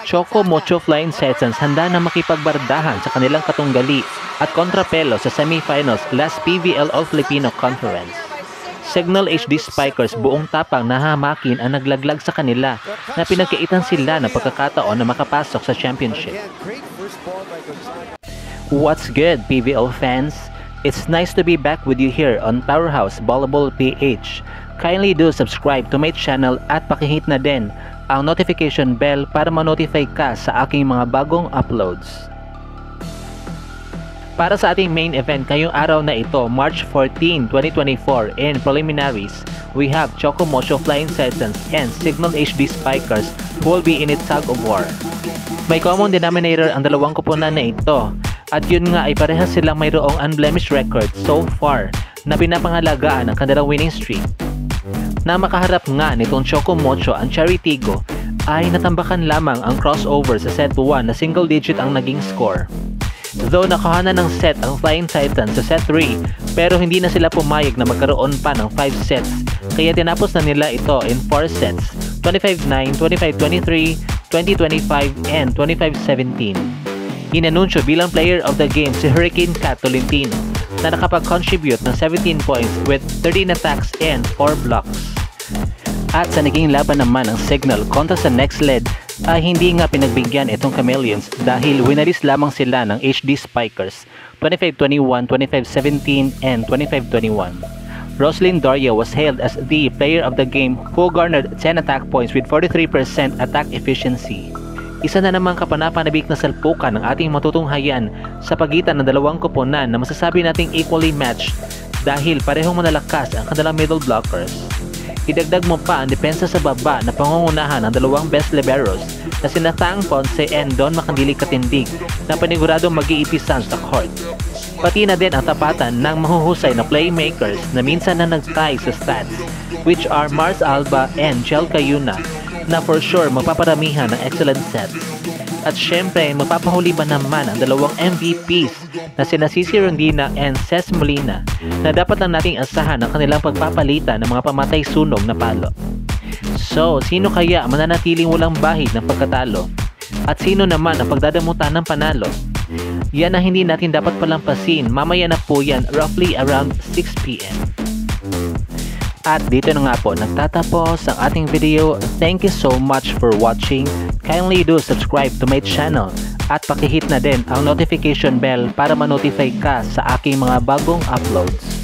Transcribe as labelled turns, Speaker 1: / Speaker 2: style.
Speaker 1: Choco Mocho Flying Setsons handa na makipagbardahan sa kanilang katunggali at kontrapelo sa semifinals last PVL All-Filipino Conference. Signal HD Spikers buong tapang nahamakin ang naglaglag sa kanila na pinagkaitan sila ng pagkakataon na makapasok sa championship. What's good, PVL fans? It's nice to be back with you here on Powerhouse Volleyball PH. Kindly do subscribe to my channel at pakihit na din ang notification bell para ma-notify ka sa aking mga bagong uploads. Para sa ating main event ngayong araw na ito, March 14, 2024, in preliminaries, we have Choco Mocho Flying Setsons and Signal HD Spikers who will be in its tug of war. May common denominator ang dalawang koponan na ito, at yun nga ay parehas silang mayroong unblemished record so far na pinapangalagaan ang kanilang winning streak. Na makaharap nga nitong Choco Mocho ang Cherry Tigo ay natambakan lamang ang crossover sa set 1 na single digit ang naging score. Though nakahanan ng set ang Flying Titans sa set 3 pero hindi na sila pumayag na magkaroon pa ng 5 sets kaya tinapos na nila ito in 4 sets, 25-9, 25-23, 20-25 and 25-17. Inanunsyo bilang player of the game si Hurricane Cat Tolentino na nakapag-contribute ng 17 points with 13 attacks and 4 blocks. At sa naging laban naman ng Signal kontra sa next lead ay hindi nga pinagbigyan itong Chameleons dahil winalis lamang sila ng HD Spikers 25-21, 25-17 and 25-21. Roslyn Doria was hailed as the player of the game who garnered 10 attack points with 43% attack efficiency. Isa na namang kapanapanabik na salpukan ng ating matutunghayan sa pagitan ng dalawang koponan na masasabi nating equally matched dahil parehong manalakas ang kanilang middle blockers. Idagdag mo pa ang depensa sa baba na pangungunahan ng dalawang best liberos na sina Tang Ponce and Don Macandili Katindig na paniguradong mag-iipisan sa court. Pati na din ang tapatan ng mahuhusay na playmakers na minsan na nag-tie sa stats, which are Mars Alba and Jel Cayuna, na for sure magpaparamihan ng excellent sets. At syempre, magpapahuli ba naman ang dalawang MVPs na sina Cici Rondina and Ces Molina na dapat lang nating asahan ang kanilang pagpapalitan ng mga pamatay sunog na palo. So, sino kaya mananatiling walang bahid ng pagkatalo? At sino naman ang pagdadamutan ng panalo? Yan ang hindi natin dapat palampasin. Mamaya na po yan, roughly around 6 PM. At dito na nga po nagtatapos ang ating video. Thank you so much for watching. Kindly do subscribe to my channel at pakihit na din ang notification bell para ma-notify ka sa aking mga bagong uploads.